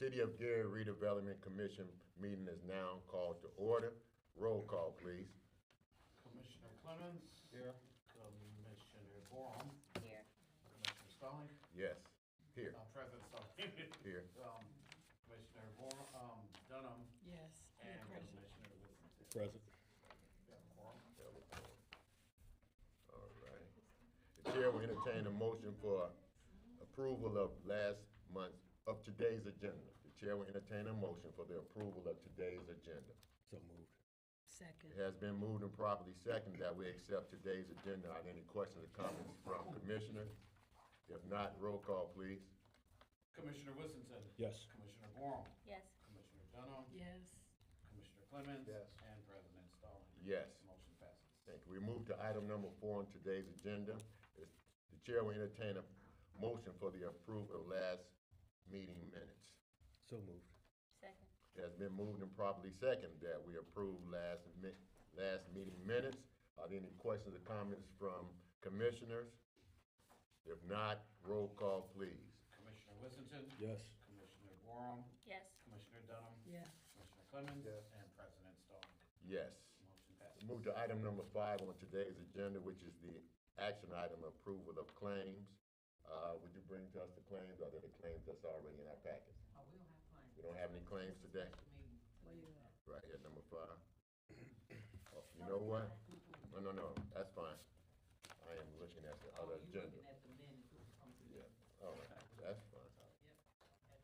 City of Gary Redevelopment Commission meeting is now called to order. Roll call, please. Commissioner Clemens. Here. Commissioner Borum. Here. Commissioner Stalling. Yes, here, President Stalling. here. Commissioner Borum, Dunham, Yes. and Present. Commissioner Wilson. Present. Yeah, quorum. All right. The chair will entertain a motion for approval of today's agenda. The chair will entertain a motion for the approval of today's agenda. So moved. Second. It has been moved and properly seconded that we accept today's agenda. Are there any questions or comments from commissioners? If not, roll call, please. Commissioner Wilson. Yes. Commissioner Borum. Yes. Commissioner Dunham. Yes. Commissioner Clemens. Yes. And President Stalling. Yes. Motion passes. Thank you. We move to item number 4 on today's agenda. The chair will entertain a motion for the approval of last meeting minutes. So moved. Second. It has been moved and properly seconded that we approve last meeting minutes. Are there any questions or comments from commissioners? If not, roll call, please. Commissioner Wilson. Yes. Commissioner Borum. Yes. Commissioner Dunham. Yes. Commissioner Clemens. Yes. And President Stalling. Yes. Motion passes. Move to item number 5 on today's agenda, which is the action item approval of claims. Would you bring to us the claims, or are there the claims that's already in our package? Oh, we don't have claims. We don't have any claims today? Where you at? Right here, number 5. Oh, you know what? No, that's fine. I am looking at the other You agenda. looking at the minutes. Yeah, all right, that's fine. Yep.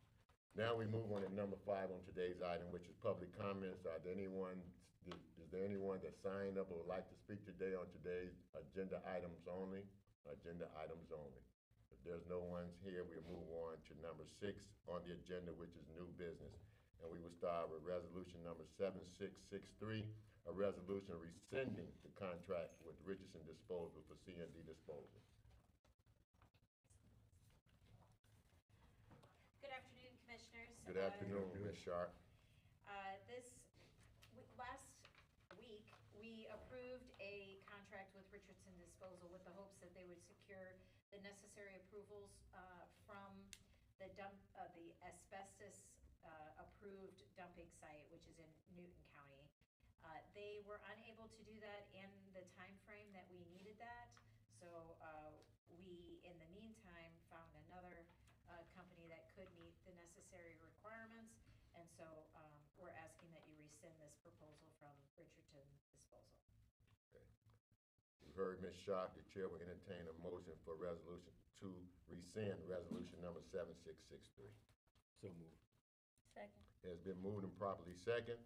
Now we move on to number 5 on today's item, which is public comments. Is there anyone that signed up or would like to speak today on today's agenda items only? Agenda items only. If there's no one's here, we'll move on to number 6 on the agenda, which is new business. And we will start with resolution number 7663, a resolution rescinding the contract with Richardson Disposal for C&D disposal. Good afternoon, Commissioners. Good afternoon, Ms. Sharp. Last week, we approved a contract with Richardson Disposal with the hopes that they would secure the necessary approvals from the asbestos approved dumping site, which is in Newton County. They were unable to do that in the time frame that we needed that, so we, in the meantime, found another company that could meet the necessary requirements, and so we're asking that you rescind this proposal from Richardson Disposal. Okay. You heard Ms. Sharp. The chair will entertain a motion for resolution to rescind resolution number 7663. So moved. Second. It has been moved and properly second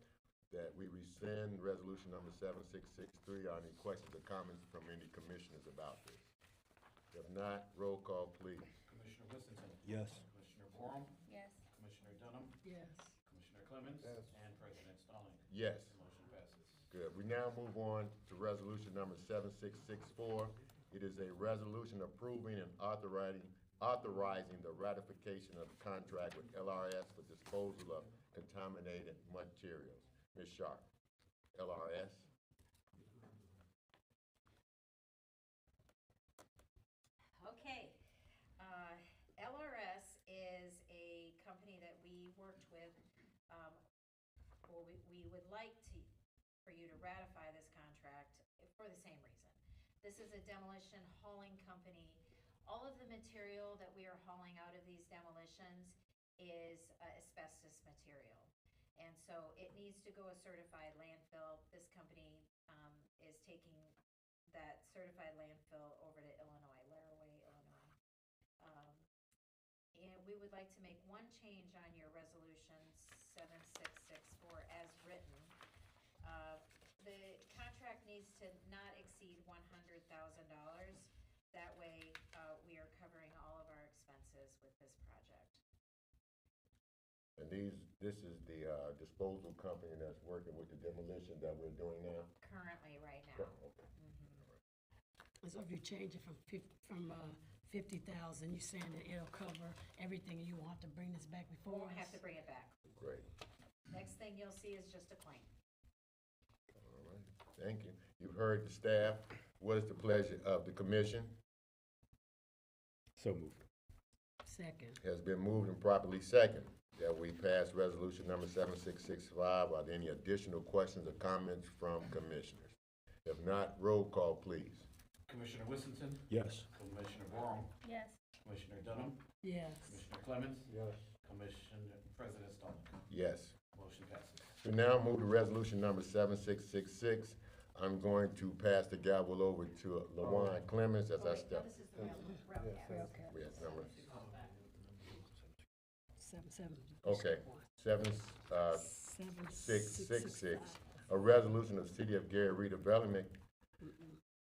that we rescind resolution number 7663. Are any questions or comments from any commissioners about this? If not, roll call, please. Commissioner Wilson. Yes. Commissioner Borum. Yes. Commissioner Dunham. Yes. Commissioner Clemens. Yes. And President Stalling. Yes. Motion passes. Good. We now move on to resolution number 7664. It is a resolution approving and authorizing the ratification of the contract with LRS for disposal of contaminated materials. Ms. Sharp, LRS. Okay. LRS is a company that we worked with, or we would like for you to ratify this contract for the same reason. This is a demolition hauling company. All of the material that we are hauling out of these demolitions is asbestos material. And so it needs to go a certified landfill. This company is taking that certified landfill over to Illinois, Laraway, Illinois. And we would like to make one change on your resolution 7664 as written. The contract needs to not exceed $100,000. That way, we are covering all of our expenses with this project. And this is the disposal company that's working with the demolition that we're doing now? Currently, right now. Okay. So if you change it from 50,000, you're saying that it'll cover everything, and you won't have to bring this back We before won't us? have to bring it back. Great. Next thing you'll see is just a claim. All right. Thank you. You've heard the staff. What is the pleasure of the commission? So moved. Second. Has been moved and properly second that we pass resolution number 7665. Are there any additional questions or comments from commissioners? If not, roll call, please. Commissioner Whittington, Yes. Commissioner Warren, Yes. Commissioner Dunham, Yes. Commissioner Clemens, Yes. Commissioner President Stallings. Yes. Motion passes. We now move to resolution number 7666. I'm going to pass the gavel over to LaJuan Clemens as I step. This is the rail cap. Yes, number, Seven. okay, seven, Seven, 666. A resolution of the City of Gary Redevelopment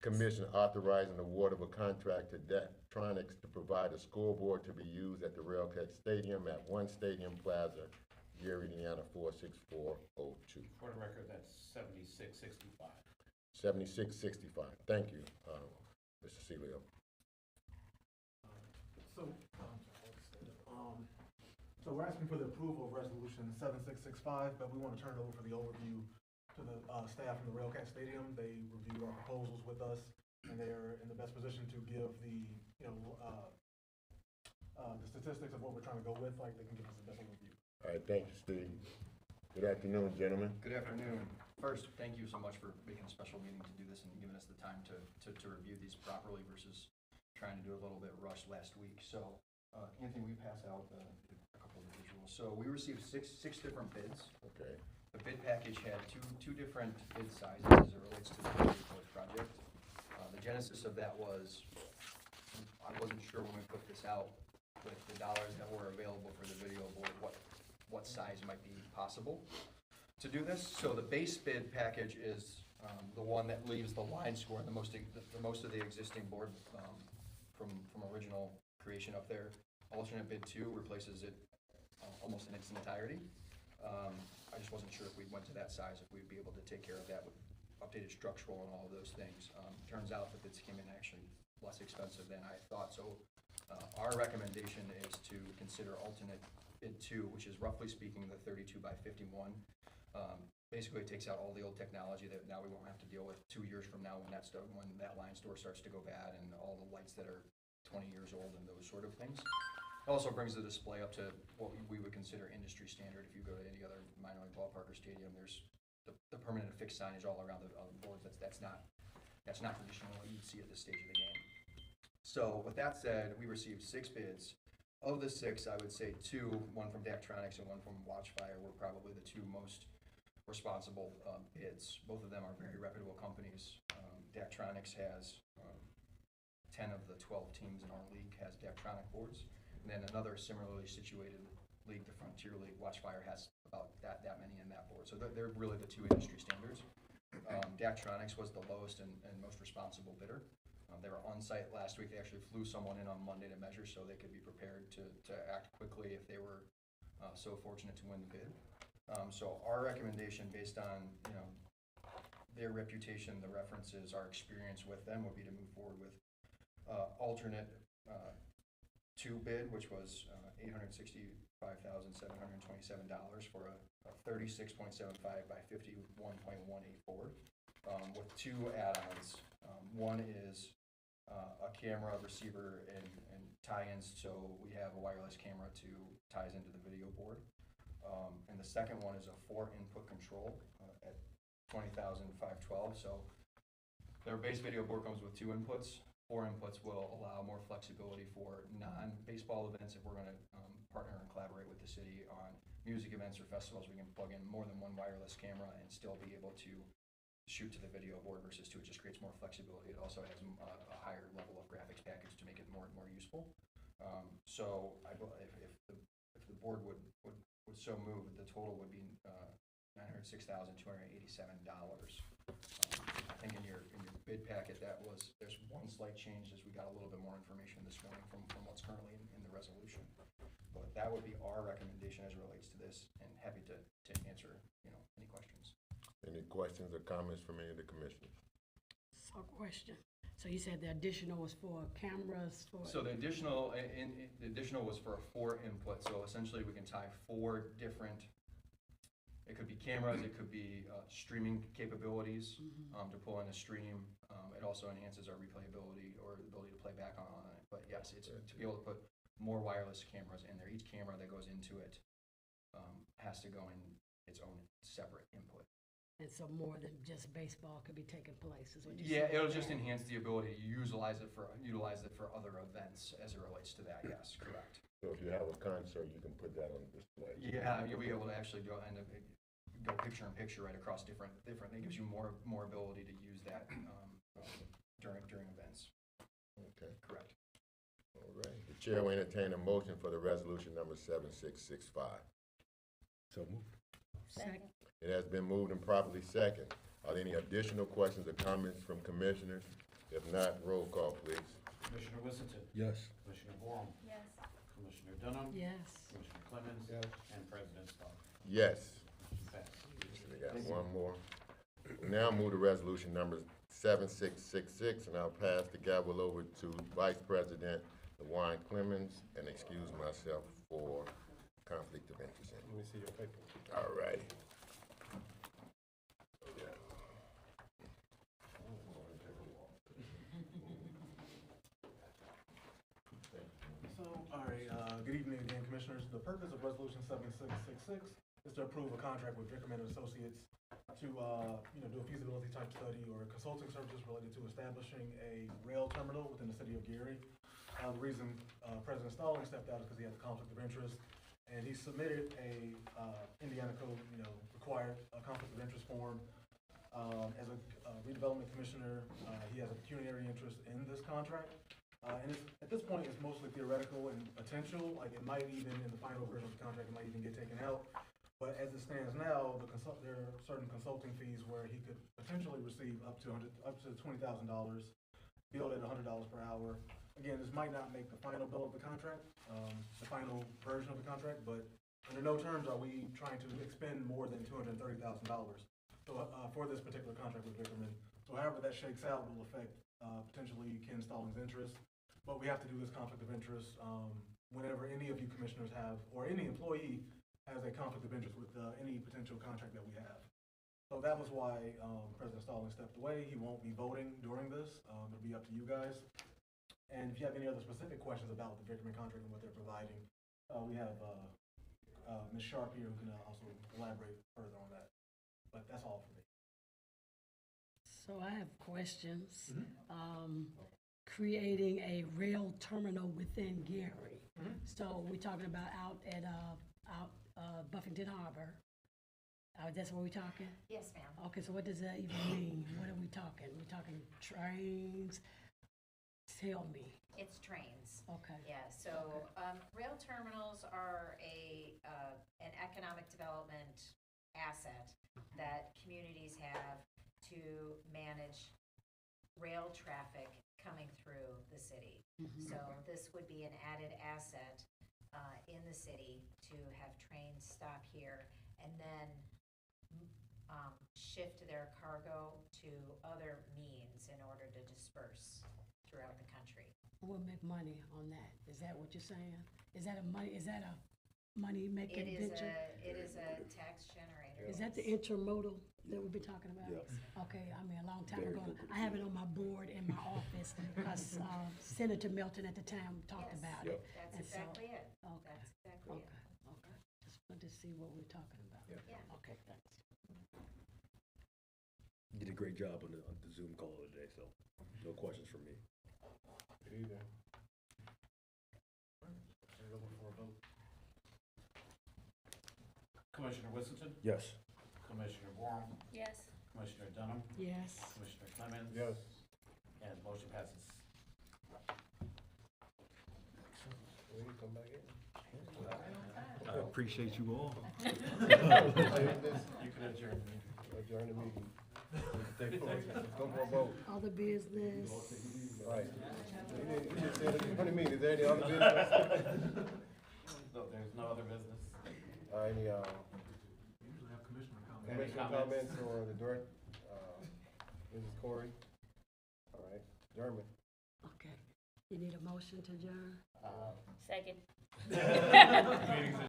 Commission authorizing the award of a contract to Daktronics to provide a scoreboard to be used at the Railcat Stadium at One Stadium Plaza, Gary, Indiana, 46402. For the record, that's 7665. 7665. Thank you, Mr. Celio. So we're asking for the approval of resolution 7665, but we want to turn it over for the overview to the staff from the Railcat Stadium. They reviewed our proposals with us, and they're in the best position to give the statistics of what we're trying to go with. Like, they can give us the best overview. All right, thank you, Steve. Good afternoon, gentlemen. Good afternoon. First, thank you so much for making a special meeting to do this and giving us the time to review these properly versus trying to do a little bit rushed last week. So, Anthony, we pass out a couple of the visuals. So we received six different bids. Okay. The bid package had two different bid sizes as it relates to the Gary Court project. The genesis of that was, I wasn't sure when we put this out with the dollars that were available for the video board, what size might be possible to do this. So the base bid package is the one that leaves the line score and the most of the existing board from original creation up there. Alternate bid 2 replaces it almost in its entirety. I just wasn't sure if we went to that size, if we'd be able to take care of that with updated structural and all of those things. Turns out the bids came in actually less expensive than I thought. So our recommendation is to consider alternate bid 2, which is roughly speaking the 32 by 51. Basically, it takes out all the old technology that now we won't have to deal with 2 years from now when that line store starts to go bad and all the lights that are 20 years old and those sort of things. It also brings the display up to what we would consider industry standard. If you go to any other minor league ballpark or stadium, there's the permanent fixed signage all around the boards. That's not traditional what you'd see at this stage of the game. So with that said, we received 6 bids. Of the 6, I would say 2, one from Daktronics and one from Watchfire, were probably the 2 most responsible bids. Both of them are very reputable companies. Daktronics has 10 of the 12 teams in our league has Daktronic boards. And then another similarly situated league, the Frontier League, Watchfire, has about that many in that board. So they're really the 2 industry standards. Daktronics was the lowest and most responsible bidder. They were on site last week. They actually flew someone in on Monday to measure so they could be prepared to act quickly if they were so fortunate to win the bid. So our recommendation, based on their reputation, the references, our experience with them, would be to move forward with alternate 2 bid, which was $865,727 for a 36.75 by 51.184 with 2 add-ons. One is a camera, receiver, and tie-ins, so we have a wireless camera ties into the video board. And the second one is a 4-input control at $20,512. So their base video board comes with 2 inputs. 4 inputs will allow more flexibility for non-baseball events. If we're going to partner and collaborate with the city on music events or festivals, we can plug in more than one wireless camera and still be able to shoot to the video board versus 2. It just creates more flexibility. It also has a higher level of graphics package to make it more useful. So if the board would so move, the total would be $906,287. I think in your bid packet, there's one slight change as we got a little bit more information this morning from what's currently in the resolution. But that would be our recommendation as it relates to this, and happy to answer any questions. Any questions or comments from any of the commissioners? So question. So you said the additional was for cameras for? So the additional was for a 4-input. So essentially, we can tie 4 different. It could be cameras. It could be streaming capabilities to pull in a stream. It also enhances our replayability or the ability to play back on it. But yes, it's to be able to put more wireless cameras in there. Each camera that goes into it has to go in its own separate input. And so more than just baseball could be taking place, is what you're Yeah, saying? it'll just enhance the ability to utilize it for other events as it relates to that, yes, correct. So if you have a concert, you can put that on display. Yeah, you'll be able to actually go picture in picture right across different, it gives you more ability to use that, during events, Okay, correct. all right. The chair will entertain a motion for the resolution number 7665. So moved. Second. It has been moved and properly second. Are there any additional questions or comments from commissioners? If not, roll call, please. Commissioner Whittington. Yes. Commissioner Warren. Yes. Commissioner Dunham. Yes. Commissioner Clemens. Yes. And President Starr. Yes. Motion passed. We got one more. We now move to resolution number 7666, and I'll pass the gavel over to Vice President LaJuan Clemens and excuse myself for conflict of interest. Let me see your paper. All right. So, all right, good evening again, Commissioners. The purpose of Resolution 7666 is to approve a contract with Redevelopment Associates to, do a feasibility type study or consulting services related to establishing a rail terminal within the city of Gary. The reason President Stallings stepped out is because he has a conflict of interest, and he submitted a Indiana Code, required conflict of interest form. As a redevelopment commissioner, he has a pecuniary interest in this contract. And at this point, it's mostly theoretical and potential, like it might even, in the final version of the contract, it might even get taken out. But as it stands now, there are certain consulting fees where he could potentially receive up to $20,000, billed at $100 per hour. Again, this might not make the final bill of the contract, the final version of the contract, but under no terms are we trying to expend more than $230,000. So, for this particular contract with Vickerman. So however that shakes out will affect, potentially Ken Stallings' interest. But we have to do this conflict of interest, whenever any of you commissioners have, or any employee has a conflict of interest with, any potential contract that we have. So that was why, President Stallings stepped away. He won't be voting during this. It'll be up to you guys. And if you have any other specific questions about the Vickerman contract and what they're providing, we have, Ms. Sharp here who can also elaborate further on that. But that's all for me. So I have questions. Creating a rail terminal within Gary. So we're talking about out at Buffington Harbor. That's what we're talking? Yes, ma'am. Okay, so what does that even mean? What are we talking? We're talking trains? Tell me. It's trains. Okay. Yeah, so, rail terminals are an economic development asset that communities have to manage rail traffic coming through the city. So this would be an added asset, in the city to have trains stop here and then, shift their cargo to other means in order to disperse throughout the country. We'll make money on that. Is that what you're saying? Is that a money-making venture? It is a tax generator. Is that the intermodal that we've been talking about? Yes. Okay, I mean, a long time ago, I have it on my board in my office, because Senator Melton at the time talked Yes. about it. That's And so- exactly it. Okay, That's exactly it. okay. Just wanted to see what we're talking about. Yeah. Okay, thanks. You did a great job on the Zoom call today, so no questions from me. Either. Turn it over for a vote. Commissioner Whittington. Yes. Commissioner Warren. Yes. Commissioner Dunham. Yes. Commissioner Clemens. Yes. And motion passes. Will you come back in? I appreciate you all. You can adjourn. Adjourn the meeting. Go for a vote. Other business. Right. What do you mean, is there any other business? No, there's no other business. Any, We usually have commissioner comments. commissioner comments or the direct, Mrs. Corey? All right, adjournment. Okay. You need a motion to adjourn? Second. Meeting's